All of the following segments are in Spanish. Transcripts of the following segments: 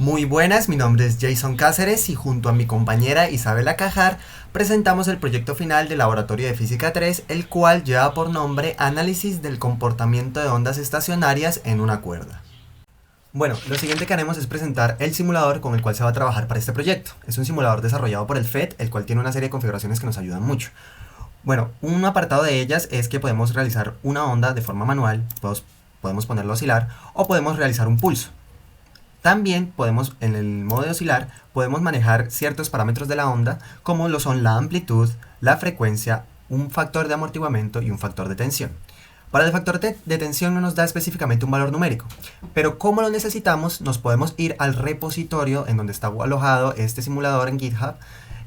Muy buenas, mi nombre es Jason Cáceres y junto a mi compañera Isabela Cajar presentamos el proyecto final del Laboratorio de Física 3, el cual lleva por nombre Análisis del comportamiento de ondas estacionarias en una cuerda. Bueno, lo siguiente que haremos es presentar el simulador con el cual se va a trabajar para este proyecto. Es un simulador desarrollado por el FET, el cual tiene una serie de configuraciones que nos ayudan mucho. Bueno, un apartado de ellas es que podemos realizar una onda de forma manual, podemos ponerlo a oscilar o podemos realizar un pulso. También podemos, en el modo de oscilar, podemos manejar ciertos parámetros de la onda, como lo son la amplitud, la frecuencia, un factor de amortiguamiento y un factor de tensión. Para el factor de tensión no nos da específicamente un valor numérico, pero como lo necesitamos, nos podemos ir al repositorio en donde está alojado este simulador en GitHub,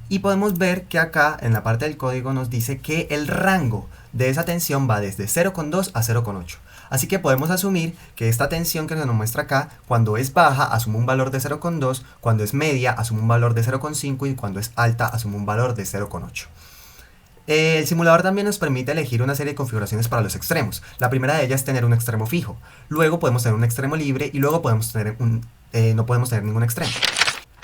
y podemos ver que acá, en la parte del código, nos dice que el rango de esa tensión va desde 0,2 a 0,8. Así que podemos asumir que esta tensión que se nos muestra acá, cuando es baja, asume un valor de 0,2, cuando es media, asume un valor de 0,5 y cuando es alta, asume un valor de 0,8. El simulador también nos permite elegir una serie de configuraciones para los extremos. La primera de ellas es tener un extremo fijo. Luego podemos tener un extremo libre y luego podemos tener no podemos tener ningún extremo.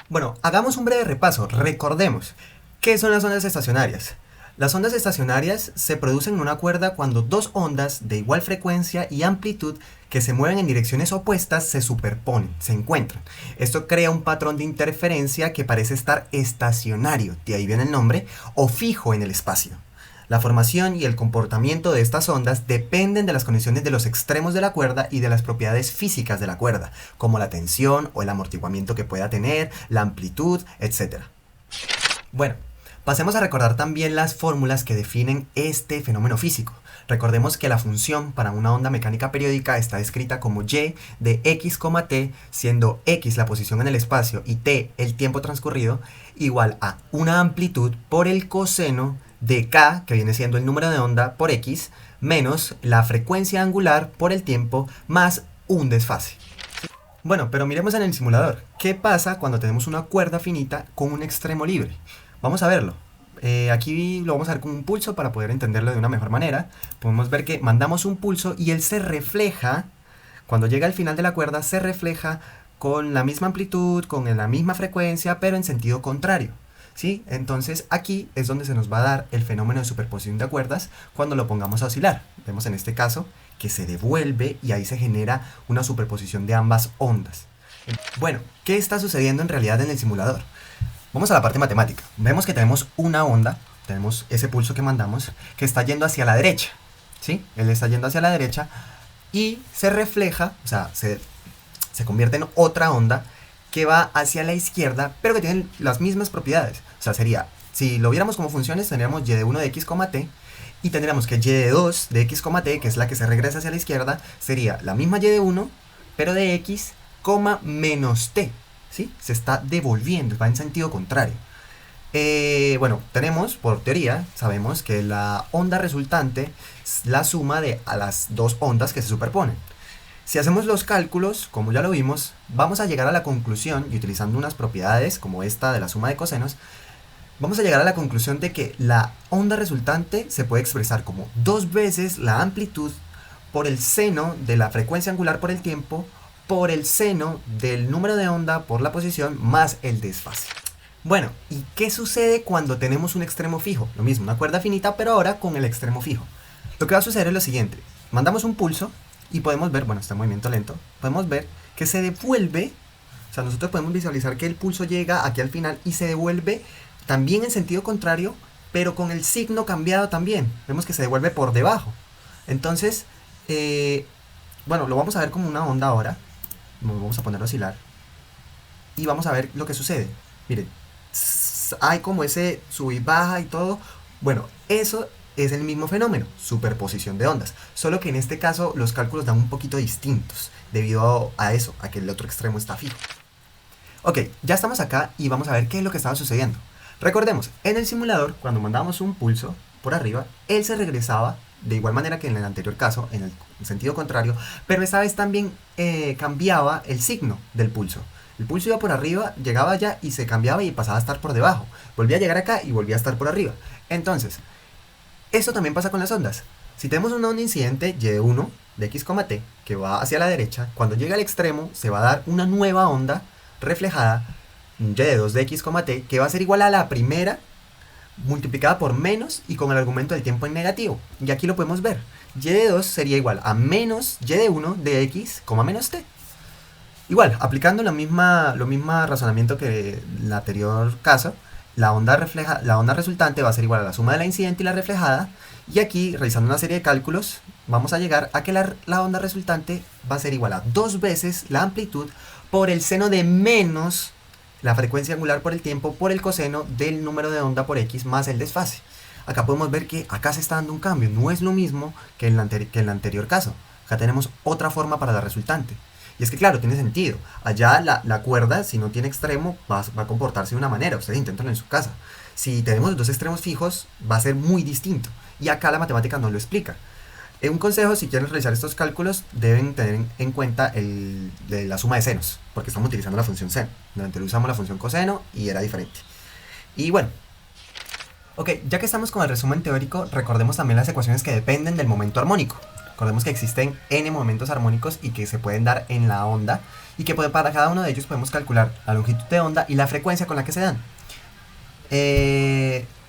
Bueno, hagamos un breve repaso. Recordemos, ¿qué son las ondas estacionarias? Las ondas estacionarias se producen en una cuerda cuando dos ondas de igual frecuencia y amplitud que se mueven en direcciones opuestas se superponen, se encuentran. Esto crea un patrón de interferencia que parece estar estacionario, de ahí viene el nombre, o fijo en el espacio. La formación y el comportamiento de estas ondas dependen de las condiciones de los extremos de la cuerda y de las propiedades físicas de la cuerda, como la tensión o el amortiguamiento que pueda tener, la amplitud, etc. Bueno, pasemos a recordar también las fórmulas que definen este fenómeno físico. Recordemos que la función para una onda mecánica periódica está escrita como y de x, t, siendo x la posición en el espacio y t el tiempo transcurrido, igual a una amplitud por el coseno de k, que viene siendo el número de onda, por x, menos la frecuencia angular por el tiempo, más un desfase. Bueno, pero miremos en el simulador. ¿Qué pasa cuando tenemos una cuerda finita con un extremo libre? Vamos a verlo. Aquí lo vamos a ver con un pulso para poder entenderlo de una mejor manera. Podemos ver que mandamos un pulso y él se refleja, cuando llega al final de la cuerda, se refleja con la misma amplitud, con la misma frecuencia, pero en sentido contrario. ¿Sí? Entonces aquí es donde se nos va a dar el fenómeno de superposición de cuerdas cuando lo pongamos a oscilar. Vemos en este caso que se devuelve y ahí se genera una superposición de ambas ondas. Bueno, ¿qué está sucediendo en realidad en el simulador? Vamos a la parte matemática. Vemos que tenemos una onda, tenemos ese pulso que mandamos, que está yendo hacia la derecha. ¿Sí? Él está yendo hacia la derecha y se refleja, o sea, se convierte en otra onda que va hacia la izquierda, pero que tienen las mismas propiedades. O sea, sería, si lo viéramos como funciones, tendríamos y de 1 de x, t, y tendríamos que y de 2 de x, t, que es la que se regresa hacia la izquierda, sería la misma y de 1, pero de x, menos t. ¿Sí? Se está devolviendo, va en sentido contrario. Bueno, tenemos, por teoría, sabemos que la onda resultante es la suma de a las dos ondas que se superponen. Si hacemos los cálculos, como ya lo vimos, vamos a llegar a la conclusión, y utilizando unas propiedades como esta de la suma de cosenos, vamos a llegar a la conclusión de que la onda resultante se puede expresar como 2 veces la amplitud por el seno de la frecuencia angular por el tiempo, por el seno del número de onda por la posición, más el desfase. Bueno, ¿y qué sucede cuando tenemos un extremo fijo? Lo mismo, una cuerda finita, pero ahora con el extremo fijo. Lo que va a suceder es lo siguiente. Mandamos un pulso y podemos ver, bueno, está en movimiento lento, podemos ver que se devuelve, o sea, nosotros podemos visualizar que el pulso llega aquí al final y se devuelve también en sentido contrario, pero con el signo cambiado también. Vemos que se devuelve por debajo. Entonces, bueno, lo vamos a ver como una onda ahora. Vamos a ponerlo a oscilar y vamos a ver lo que sucede. Miren, hay como ese sub y baja y todo. Bueno, eso es el mismo fenómeno, superposición de ondas, solo que en este caso los cálculos dan un poquito distintos debido a eso, a que el otro extremo está fijo. Ok, ya estamos acá y vamos a ver qué es lo que estaba sucediendo. Recordemos, en el simulador, cuando mandamos un pulso por arriba, él se regresaba de igual manera que en el anterior caso, en el sentido contrario, pero esta vez también cambiaba el signo del pulso. El pulso iba por arriba, llegaba allá y se cambiaba y pasaba a estar por debajo. Volvía a llegar acá y volvía a estar por arriba. Entonces, esto también pasa con las ondas. Si tenemos una onda incidente y de 1 de x, t que va hacia la derecha, cuando llega al extremo se va a dar una nueva onda reflejada, y de 2 de x, t, que va a ser igual a la primera multiplicada por menos y con el argumento del tiempo en negativo. Y aquí lo podemos ver. Y de 2 sería igual a menos y de 1 de x, menos t. Igual, aplicando lo mismo razonamiento que el anterior caso, la onda resultante va a ser igual a la suma de la incidente y la reflejada. Y aquí, realizando una serie de cálculos, vamos a llegar a que la onda resultante va a ser igual a 2 veces la amplitud por el seno de menos la frecuencia angular por el tiempo por el coseno del número de onda por x más el desfase. Acá podemos ver que acá se está dando un cambio, no es lo mismo que en el anterior caso. Acá tenemos otra forma para la resultante. Y es que claro, tiene sentido. Allá la cuerda, si no tiene extremo, va a comportarse de una manera. Ustedes inténtenlo en su casa. Si tenemos 2 extremos fijos, va a ser muy distinto. Y acá la matemática no lo explica. Un consejo, si quieren realizar estos cálculos, deben tener en cuenta la suma de senos, porque estamos utilizando la función seno. Antes usamos la función coseno y era diferente. Y bueno, ok, ya que estamos con el resumen teórico, recordemos también las ecuaciones que dependen del momento armónico. Recordemos que existen n momentos armónicos y que se pueden dar en la onda, y que para cada uno de ellos podemos calcular la longitud de onda y la frecuencia con la que se dan.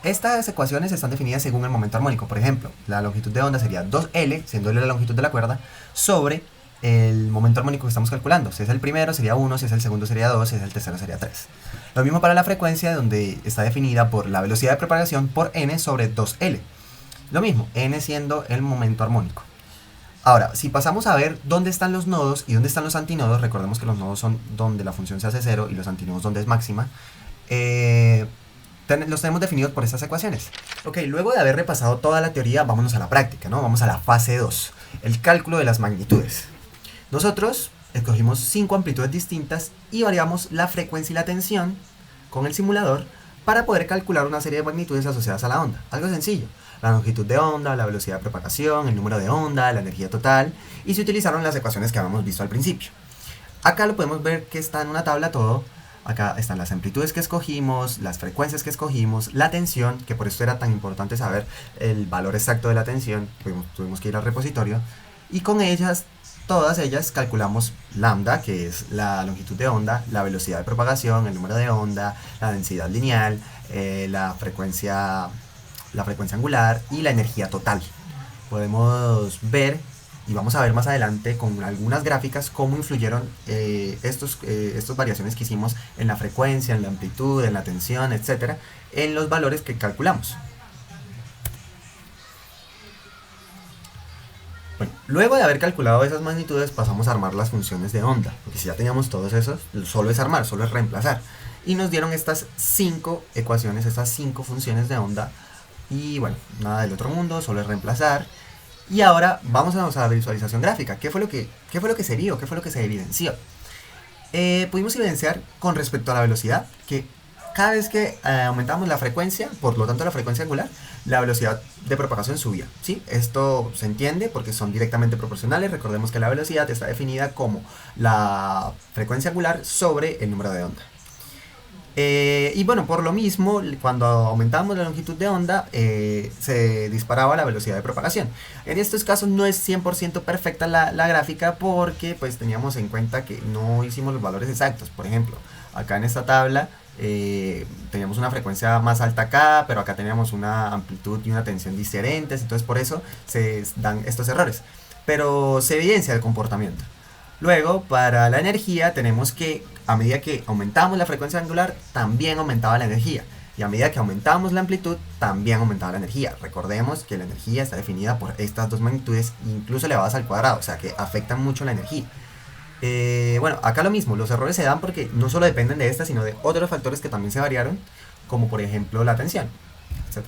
Estas ecuaciones están definidas según el momento armónico. Por ejemplo, la longitud de onda sería 2L, siendo L la longitud de la cuerda, sobre el momento armónico que estamos calculando. Si es el primero sería 1, si es el segundo sería 2, si es el tercero sería 3. Lo mismo para la frecuencia, donde está definida por la velocidad de propagación por n sobre 2L. Lo mismo, n siendo el momento armónico. Ahora, si pasamos a ver dónde están los nodos y dónde están los antinodos, recordemos que los nodos son donde la función se hace 0 y los antinodos donde es máxima. Los tenemos definidos por estas ecuaciones. Ok, luego de haber repasado toda la teoría, vámonos a la práctica, ¿no? Vamos a la fase 2, el cálculo de las magnitudes. Nosotros escogimos 5 amplitudes distintas y variamos la frecuencia y la tensión con el simulador para poder calcular una serie de magnitudes asociadas a la onda. Algo sencillo. La longitud de onda, la velocidad de propagación, el número de onda, la energía total, y se utilizaron las ecuaciones que habíamos visto al principio. Acá lo podemos ver que está en una tabla todo. Acá están las amplitudes que escogimos, las frecuencias que escogimos, la tensión, que por eso era tan importante saber el valor exacto de la tensión, tuvimos que ir al repositorio, y con ellas, todas ellas, calculamos lambda, que es la longitud de onda, la velocidad de propagación, el número de onda, la densidad lineal, la frecuencia angular y la energía total. Podemos ver, y vamos a ver más adelante con algunas gráficas, cómo influyeron estas variaciones que hicimos en la frecuencia, en la amplitud, en la tensión, etc., en los valores que calculamos. Bueno, luego de haber calculado esas magnitudes, pasamos a armar las funciones de onda, porque si ya teníamos todos esos, solo es armar, solo es reemplazar. Y nos dieron estas 5 ecuaciones, estas 5 funciones de onda, y bueno, nada del otro mundo, solo es reemplazar. Y ahora vamos a la visualización gráfica. ¿Qué fue lo que se vio? ¿Qué fue lo que se evidenció? Pudimos evidenciar con respecto a la velocidad que cada vez que aumentábamos la frecuencia, por lo tanto la frecuencia angular, la velocidad de propagación subía, ¿sí? Esto se entiende porque son directamente proporcionales. Recordemos que la velocidad está definida como la frecuencia angular sobre el número de onda. Y bueno, por lo mismo, cuando aumentábamos la longitud de onda, se disparaba la velocidad de propagación. En estos casos no es 100% perfecta la gráfica, porque pues teníamos en cuenta que no hicimos los valores exactos. Por ejemplo, acá en esta tabla teníamos una frecuencia más alta acá, pero acá teníamos una amplitud y una tensión diferentes, entonces por eso se dan estos errores. Pero se evidencia el comportamiento. Luego, para la energía, tenemos que a medida que aumentábamos la frecuencia angular, también aumentaba la energía. Y a medida que aumentábamos la amplitud, también aumentaba la energía. Recordemos que la energía está definida por estas dos magnitudes, incluso elevadas al cuadrado, o sea que afectan mucho la energía. Bueno, acá lo mismo, los errores se dan porque no solo dependen de esta, sino de otros factores que también se variaron, como por ejemplo la tensión, etc.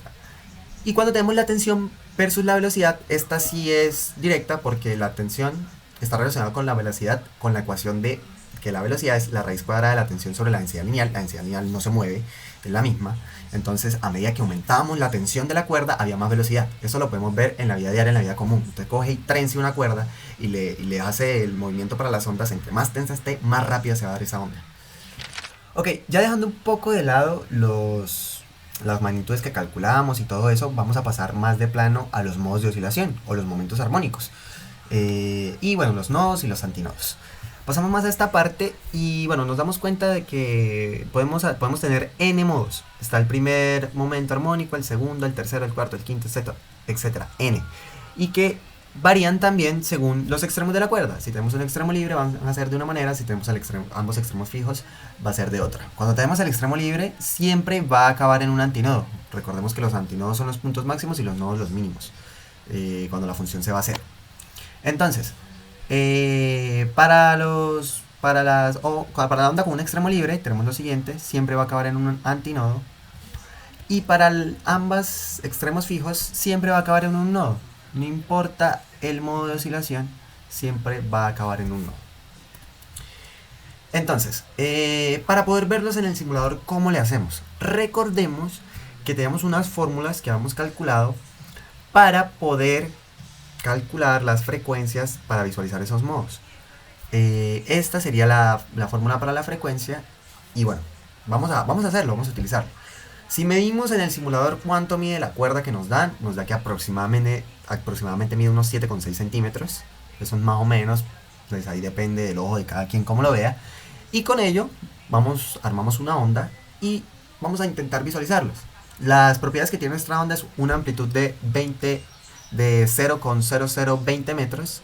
Y cuando tenemos la tensión versus la velocidad, esta sí es directa porque la tensión está relacionada con la velocidad, con la ecuación de que la velocidad es la raíz cuadrada de la tensión sobre la densidad lineal. La densidad lineal no se mueve, es la misma. Entonces, a medida que aumentábamos la tensión de la cuerda, había más velocidad. Eso lo podemos ver en la vida diaria, en la vida común. Usted coge y trense una cuerda y le hace el movimiento para las ondas. Entre más tensa esté, más rápida se va a dar esa onda. Ok, ya dejando un poco de lado las magnitudes que calculábamos y todo eso, vamos a pasar más de plano a los modos de oscilación o los momentos armónicos. Y bueno, los nodos y los antinodos. Pasamos más a esta parte y bueno, nos damos cuenta de que podemos tener n modos. Está el primer momento armónico, el segundo, el tercero, el cuarto, el quinto, etcétera, etcétera, n. Y que varían también según los extremos de la cuerda. Si tenemos un extremo libre van a ser de una manera, si tenemos ambos extremos fijos va a ser de otra. Cuando tenemos el extremo libre siempre va a acabar en un antinodo. Recordemos que los antinodos son los puntos máximos y los nodos los mínimos, cuando la función se va a hacer. Entonces, para la onda con un extremo libre tenemos lo siguiente: siempre va a acabar en un antinodo, y para ambos extremos fijos siempre va a acabar en un nodo. No importa el modo de oscilación, siempre va a acabar en un nodo. Entonces, para poder verlos en el simulador, ¿cómo le hacemos? Recordemos que tenemos unas fórmulas que habíamos calculado para poder calcular las frecuencias para visualizar esos modos. Esta sería la fórmula para la frecuencia. Y bueno, vamos a hacerlo, vamos a utilizarlo. Si medimos en el simulador cuánto mide la cuerda que nos da que aproximadamente mide unos 7,6 centímetros. Eso es más o menos, pues ahí depende del ojo de cada quien cómo lo vea. Y con ello armamos una onda y vamos a intentar visualizarlos. Las propiedades que tiene nuestra onda es una amplitud de 0,0020 metros,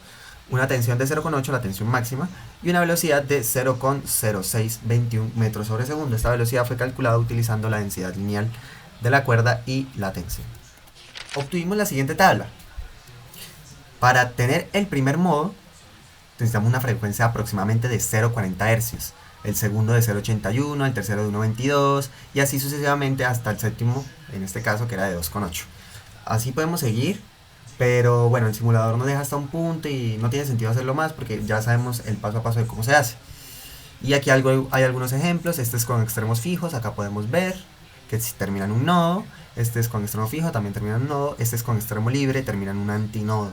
una tensión de 0,8, la tensión máxima, y una velocidad de 0,0621 metros sobre segundo. Esta velocidad fue calculada utilizando la densidad lineal de la cuerda y la tensión. Obtuvimos la siguiente tabla. Para tener el primer modo necesitamos una frecuencia aproximadamente de 0,40 Hz, el segundo de 0,81, el tercero de 1,22 y así sucesivamente hasta el séptimo, en este caso que era de 2,8. Así podemos seguir. Pero bueno, el simulador nos deja hasta un punto y no tiene sentido hacerlo más porque ya sabemos el paso a paso de cómo se hace. Y aquí hay algunos ejemplos. Este es con extremos fijos, acá podemos ver que si termina en un nodo. Este es con extremo fijo, también termina en un nodo. Este es con extremo libre, termina en un antinodo.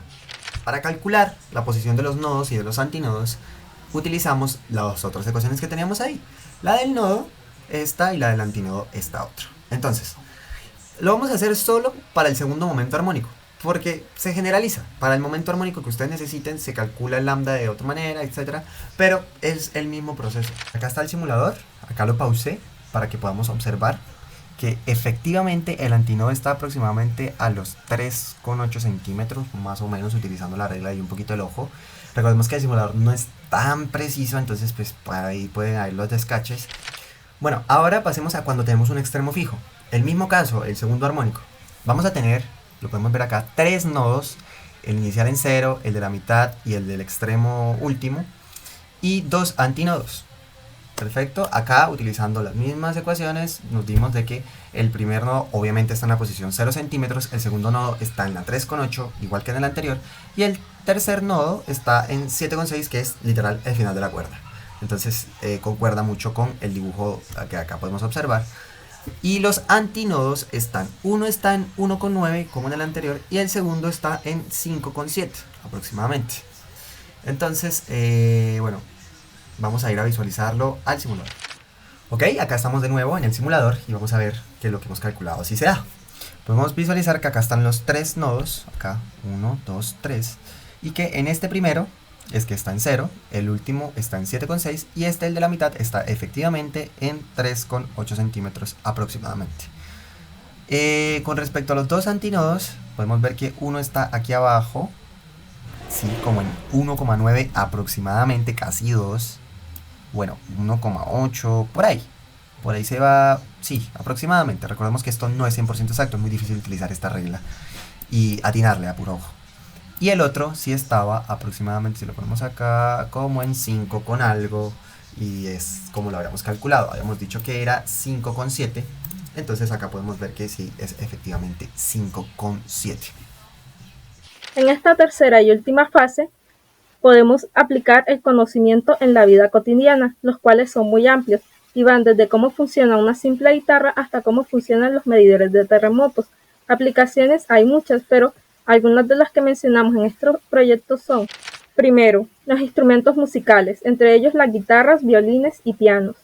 Para calcular la posición de los nodos y de los antinodos, utilizamos las otras ecuaciones que teníamos ahí. La del nodo, esta, y la del antinodo, esta otra. Entonces, lo vamos a hacer solo para el segundo momento armónico, porque se generaliza. Para el momento armónico que ustedes necesiten se calcula el lambda de otra manera, etc. Pero es el mismo proceso. Acá está el simulador, acá lo pausé para que podamos observar que efectivamente el antinodo está aproximadamente a los 3,8 centímetros, más o menos, utilizando la regla y un poquito el ojo. Recordemos que el simulador no es tan preciso, entonces pues para ahí pueden haber los descaches. Bueno, ahora pasemos a cuando tenemos un extremo fijo. El mismo caso, el segundo armónico. Vamos a tener, lo podemos ver acá, 3 nodos, el inicial en 0, el de la mitad y el del extremo último, y 2 antinodos. Perfecto, acá utilizando las mismas ecuaciones nos dimos de que el primer nodo obviamente está en la posición 0 centímetros, el segundo nodo está en la 3,8, igual que en el anterior, y el tercer nodo está en 7,6, que es literal el final de la cuerda. Entonces concuerda mucho con el dibujo que acá podemos observar. Y los antinodos uno está en 1,9 como en el anterior y el segundo está en 5,7 aproximadamente. Entonces, bueno, vamos a ir a visualizarlo al simulador. Ok, acá estamos de nuevo en el simulador y vamos a ver qué es lo que hemos calculado, si se da. Podemos visualizar que acá están los 3 nodos, acá 1, 2, 3, y que en este primero es que está en 0, el último está en 7,6 y este, el de la mitad, está efectivamente en 3,8 centímetros aproximadamente. Con respecto a los dos antinodos, podemos ver que uno está aquí abajo, sí, como en 1,9 aproximadamente, casi 2, bueno, 1,8, por ahí se va, sí, aproximadamente. Recordemos que esto no es 100% exacto, es muy difícil utilizar esta regla y atinarle a puro ojo. Y el otro sí estaba aproximadamente, si lo ponemos acá, como en 5 con algo. Y es como lo habíamos calculado. Habíamos dicho que era 5,7. Entonces acá podemos ver que sí es efectivamente 5,7. En esta tercera y última fase, podemos aplicar el conocimiento en la vida cotidiana, los cuales son muy amplios y van desde cómo funciona una simple guitarra hasta cómo funcionan los medidores de terremotos. Aplicaciones hay muchas, pero algunas de las que mencionamos en estos proyectos son: primero, los instrumentos musicales, entre ellos las guitarras, violines y pianos.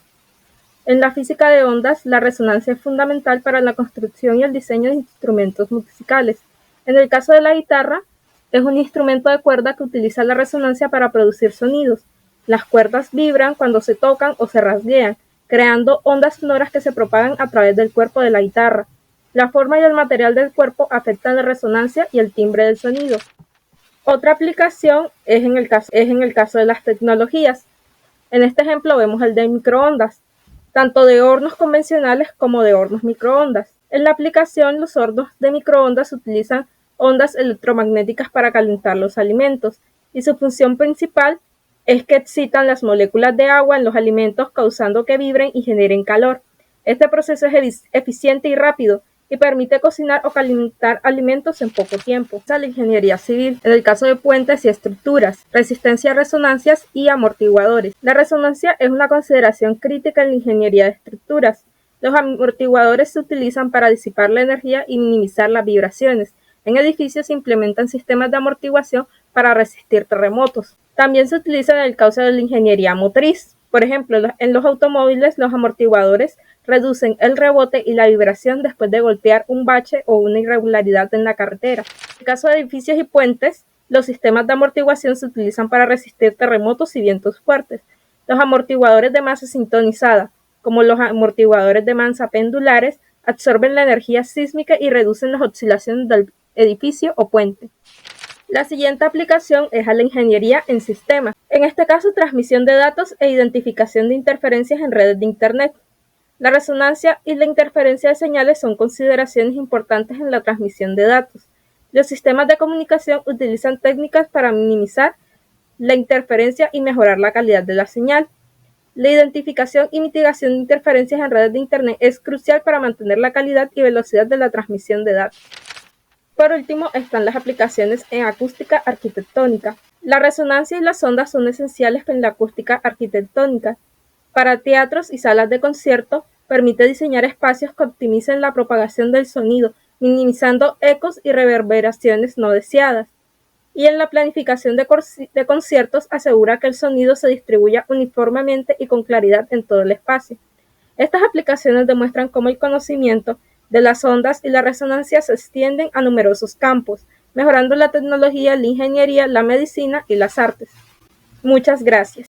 En la física de ondas, la resonancia es fundamental para la construcción y el diseño de instrumentos musicales. En el caso de la guitarra, es un instrumento de cuerda que utiliza la resonancia para producir sonidos. Las cuerdas vibran cuando se tocan o se rasguean, creando ondas sonoras que se propagan a través del cuerpo de la guitarra. La forma y el material del cuerpo afectan la resonancia y el timbre del sonido. Otra aplicación es en el caso de las tecnologías. En este ejemplo vemos el de microondas, tanto de hornos convencionales como de hornos microondas. En la aplicación, los hornos de microondas utilizan ondas electromagnéticas para calentar los alimentos, y su función principal es que excitan las moléculas de agua en los alimentos, causando que vibren y generen calor. Este proceso es eficiente y rápido, y permite cocinar o calentar alimentos en poco tiempo. La ingeniería civil, en el caso de puentes y estructuras, resistencia a resonancias y amortiguadores. La resonancia es una consideración crítica en la ingeniería de estructuras. Los amortiguadores se utilizan para disipar la energía y minimizar las vibraciones. En edificios se implementan sistemas de amortiguación para resistir terremotos. También se utiliza en el caso de la ingeniería motriz. Por ejemplo, en los automóviles, los amortiguadores reducen el rebote y la vibración después de golpear un bache o una irregularidad en la carretera. En el caso de edificios y puentes, los sistemas de amortiguación se utilizan para resistir terremotos y vientos fuertes. Los amortiguadores de masa sintonizada, como los amortiguadores de masa pendulares, absorben la energía sísmica y reducen las oscilaciones del edificio o puente. La siguiente aplicación es a la ingeniería en sistemas. En este caso, transmisión de datos e identificación de interferencias en redes de Internet. La resonancia y la interferencia de señales son consideraciones importantes en la transmisión de datos. Los sistemas de comunicación utilizan técnicas para minimizar la interferencia y mejorar la calidad de la señal. La identificación y mitigación de interferencias en redes de Internet es crucial para mantener la calidad y velocidad de la transmisión de datos. Por último, están las aplicaciones en acústica arquitectónica. La resonancia y las ondas son esenciales en la acústica arquitectónica. Para teatros y salas de concierto, permite diseñar espacios que optimicen la propagación del sonido, minimizando ecos y reverberaciones no deseadas. Y en la planificación de conciertos asegura que el sonido se distribuya uniformemente y con claridad en todo el espacio. Estas aplicaciones demuestran cómo el conocimiento de las ondas y la resonancia se extienden a numerosos campos, mejorando la tecnología, la ingeniería, la medicina y las artes. Muchas gracias.